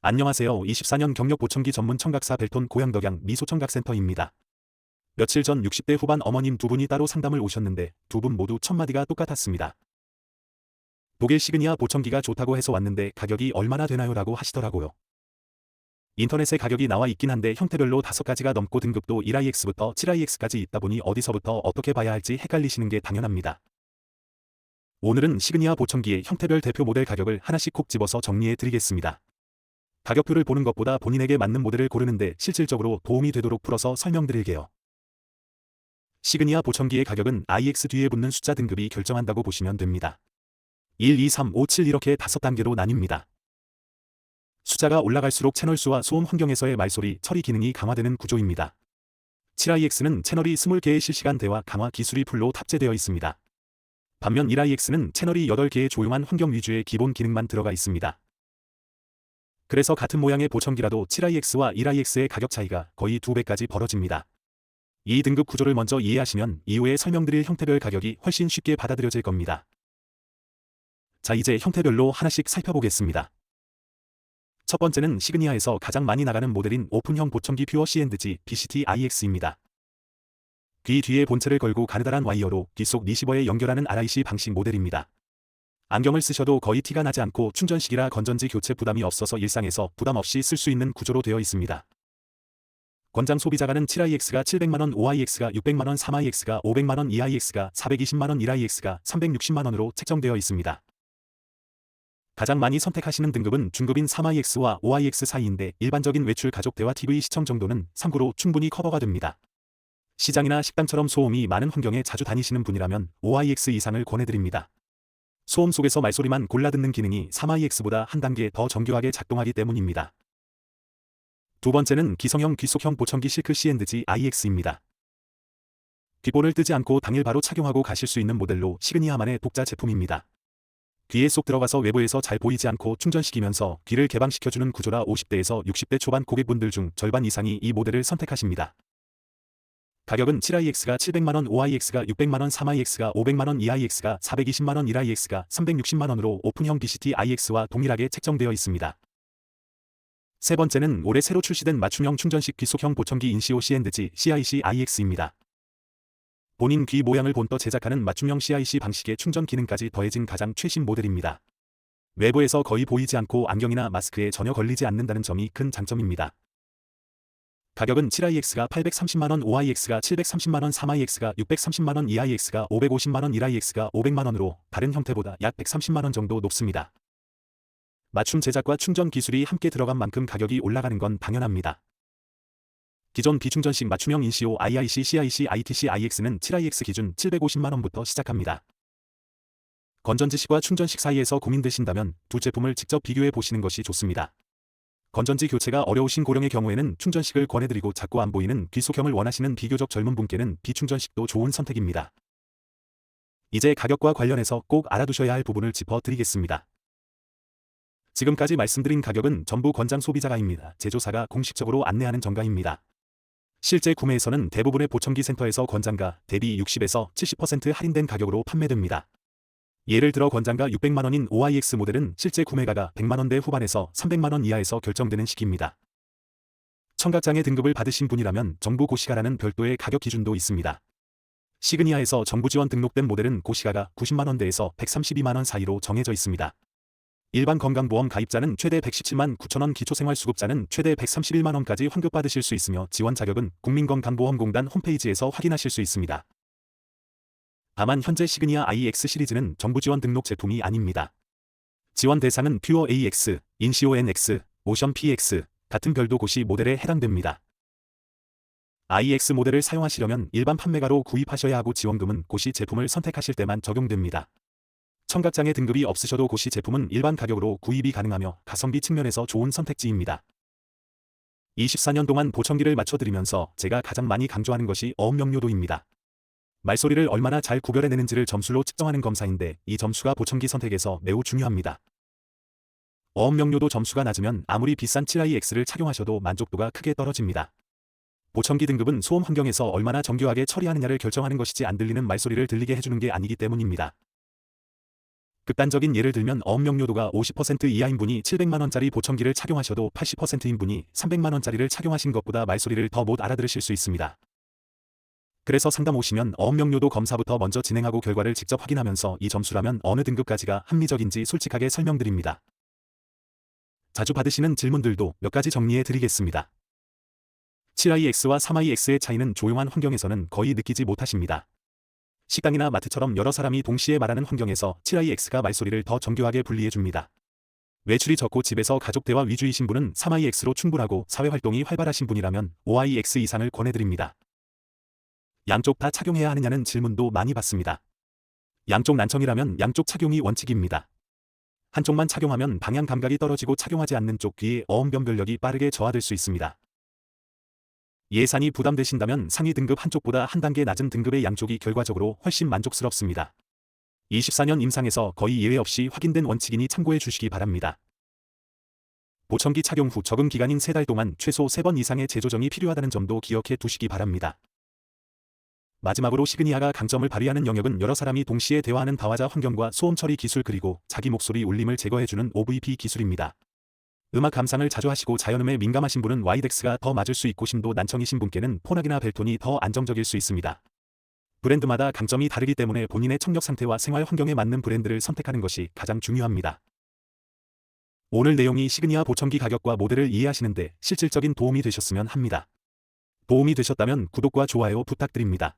안녕하세요. 24년 경력 보청기 전문 청각사 벨톤 고양덕양 미소청각센터입니다. 며칠 전 60대 후반 어머님 두 분이 따로 상담을 오셨는데 두 분 모두 첫 마디가 똑같았습니다. 독일 시그니아 보청기가 좋다고 해서 왔는데 가격이 얼마나 되나요? 라고 하시더라고요. 인터넷에 가격이 나와 있긴 한데 형태별로 5가지가 넘고 등급도 1IX부터 7IX까지 있다 보니 어디서부터 어떻게 봐야 할지 헷갈리시는 게 당연합니다. 오늘은 시그니아 보청기의 형태별 대표 모델 가격을 하나씩 콕 집어서 정리해 드리겠습니다. 가격표를 보는 것보다 본인에게 맞는 모델을 고르는데 실질적으로 도움이 되도록 풀어서 설명드릴게요. 시그니아 보청기의 가격은 IX 뒤에 붙는 숫자 등급이 결정한다고 보시면 됩니다. 1, 2, 3, 5, 7 이렇게 5단계로 나뉩니다. 숫자가 올라갈수록 채널 수와 소음 환경에서의 말소리, 처리 기능이 강화되는 구조입니다. 7IX는 채널이 20개의 실시간 대화 강화 기술이 풀로 탑재되어 있습니다. 반면 1IX는 채널이 8개의 조용한 환경 위주의 기본 기능만 들어가 있습니다. 그래서 같은 모양의 보청기라도 7IX와 1IX의 가격 차이가 거의 2배까지 벌어집니다. 이 등급 구조를 먼저 이해하시면 이후에 설명드릴 형태별 가격이 훨씬 쉽게 받아들여질 겁니다. 자, 이제 형태별로 하나씩 살펴보겠습니다. 첫 번째는 시그니아에서 가장 많이 나가는 모델인 오픈형 보청기 퓨어 C&G BCT IX입니다. 귀 뒤에 본체를 걸고 가느다란 와이어로 귓속 리시버에 연결하는 RIC 방식 모델입니다. 안경을 쓰셔도 거의 티가 나지 않고 충전식이라 건전지 교체 부담이 없어서 일상에서 부담 없이 쓸 수 있는 구조로 되어 있습니다. 권장 소비자가는 7IX가 700만원, 5IX가 600만원, 3IX가 500만원, 2IX가 420만원, 1IX가 360만원으로 책정되어 있습니다. 가장 많이 선택하시는 등급은 중급인 3IX와 5IX 사이인데 일반적인 외출 가족 대화 TV 시청 정도는 3구로 충분히 커버가 됩니다. 시장이나 식당처럼 소음이 많은 환경에 자주 다니시는 분이라면 5IX 이상을 권해드립니다. 소음 속에서 말소리만 골라 듣는 기능이 3IX보다 한 단계 더 정교하게 작동하기 때문입니다. 두 번째는 기성형 귀속형 보청기 실크 C&G IX입니다. 귓볼을 뜨지 않고 당일 바로 착용하고 가실 수 있는 모델로 시그니아만의 독자 제품입니다. 귀에 쏙 들어가서 외부에서 잘 보이지 않고 충전시키면서 귀를 개방시켜주는 구조라 50대에서 60대 초반 고객분들 중 절반 이상이 이 모델을 선택하십니다. 가격은 7IX가 700만원, 5IX가 600만원, 3IX가 500만원, 2IX가 420만원, 1IX가 360만원으로 오픈형 BCT IX와 동일하게 책정되어 있습니다. 세 번째는 올해 새로 출시된 맞춤형 충전식 귀속형 보청기 인시오 C&G CIC IX입니다. 본인 귀 모양을 본떠 제작하는 맞춤형 CIC 방식의 충전 기능까지 더해진 가장 최신 모델입니다. 외부에서 거의 보이지 않고 안경이나 마스크에 전혀 걸리지 않는다는 점이 큰 장점입니다. 가격은 7IX가 830만원, 5IX가 730만원, 3IX가 630만원, 2IX가 550만원, 1IX가 500만원으로 다른 형태보다 약 130만원 정도 높습니다. 맞춤 제작과 충전 기술이 함께 들어간 만큼 가격이 올라가는 건 당연합니다. 기존 비충전식 맞춤형 인시오 IIC CIC ITC IX는 7IX 기준 750만원부터 시작합니다. 건전지식과 충전식 사이에서 고민되신다면 두 제품을 직접 비교해 보시는 것이 좋습니다. 건전지 교체가 어려우신 고령의 경우에는 충전식을 권해드리고 자꾸 안 보이는 귀속형을 원하시는 비교적 젊은 분께는 비충전식도 좋은 선택입니다. 이제 가격과 관련해서 꼭 알아두셔야 할 부분을 짚어드리겠습니다. 지금까지 말씀드린 가격은 전부 권장 소비자가입니다. 제조사가 공식적으로 안내하는 정가입니다. 실제 구매에서는 대부분의 보청기 센터에서 권장가 대비 60에서 70% 할인된 가격으로 판매됩니다. 예를 들어 권장가 600만원인 5IX 모델은 실제 구매가가 100만원대 후반에서 300만원 이하에서 결정되는 시기입니다. 청각장애 등급을 받으신 분이라면 정부 고시가라는 별도의 가격 기준도 있습니다. 시그니아에서 정부 지원 등록된 모델은 고시가가 90만원대에서 132만원 사이로 정해져 있습니다. 일반 건강보험 가입자는 최대 117만 9천원, 기초생활수급자는 최대 131만원까지 환급받으실 수 있으며 지원 자격은 국민건강보험공단 홈페이지에서 확인하실 수 있습니다. 다만 현재 시그니아 IX 시리즈는 정부 지원 등록 제품이 아닙니다. 지원 대상은 퓨어 AX, 인시오 NX, 모션 PX 같은 별도 고시 모델에 해당됩니다. IX 모델을 사용하시려면 일반 판매가로 구입하셔야 하고 지원금은 고시 제품을 선택하실 때만 적용됩니다. 청각장애 등급이 없으셔도 고시 제품은 일반 가격으로 구입이 가능하며 가성비 측면에서 좋은 선택지입니다. 24년 동안 보청기를 맞춰드리면서 제가 가장 많이 강조하는 것이 어음 명료도입니다. 말소리를 얼마나 잘 구별해내는지를 점수로 측정하는 검사인데 이 점수가 보청기 선택에서 매우 중요합니다. 어음 명료도 점수가 낮으면 아무리 비싼 7IX를 착용하셔도 만족도가 크게 떨어집니다. 보청기 등급은 소음 환경에서 얼마나 정교하게 처리하느냐를 결정하는 것이지 안 들리는 말소리를 들리게 해주는 게 아니기 때문입니다. 극단적인 예를 들면 어업용료도가 50% 이하인 분이 700만원짜리 보청기를 착용하셔도 80%인 분이 300만원짜리를 착용하신 것보다 말소리를 더 못 알아들으실 수 있습니다. 그래서 상담 오시면 어업용료도 검사부터 먼저 진행하고 결과를 직접 확인하면서 이 점수라면 어느 등급까지가 합리적인지 솔직하게 설명드립니다. 자주 받으시는 질문들도 몇 가지 정리해 드리겠습니다. 7iX와 3iX의 차이는 조용한 환경에서는 거의 느끼지 못하십니다. 식당이나 마트처럼 여러 사람이 동시에 말하는 환경에서 7iX가 말소리를 더 정교하게 분리해줍니다. 외출이 적고 집에서 가족 대화 위주이신 분은 3iX로 충분하고 사회활동이 활발하신 분이라면 5iX 이상을 권해드립니다. 양쪽 다 착용해야 하느냐는 질문도 많이 받습니다. 양쪽 난청이라면 양쪽 착용이 원칙입니다. 한쪽만 착용하면 방향 감각이 떨어지고 착용하지 않는 쪽 귀의 어음 변별력이 빠르게 저하될 수 있습니다. 예산이 부담되신다면 상위 등급 한쪽보다 한 단계 낮은 등급의 양쪽이 결과적으로 훨씬 만족스럽습니다. 24년 임상에서 거의 예외 없이 확인된 원칙이니 참고해 주시기 바랍니다. 보청기 착용 후 적응 기간인 3달 동안 최소 3번 이상의 재조정이 필요하다는 점도 기억해 두시기 바랍니다. 마지막으로 시그니아가 강점을 발휘하는 영역은 여러 사람이 동시에 대화하는 다화자 환경과 소음 처리 기술 그리고 자기 목소리 울림을 제거해주는 OVP 기술입니다. 음악 감상을 자주 하시고 자연음에 민감하신 분은 와이덱스가 더 맞을 수 있고 심도 난청이신 분께는 포낙이나 벨톤이 더 안정적일 수 있습니다. 브랜드마다 강점이 다르기 때문에 본인의 청력 상태와 생활 환경에 맞는 브랜드를 선택하는 것이 가장 중요합니다. 오늘 내용이 시그니아 보청기 가격과 모델을 이해하시는데 실질적인 도움이 되셨으면 합니다. 도움이 되셨다면 구독과 좋아요 부탁드립니다.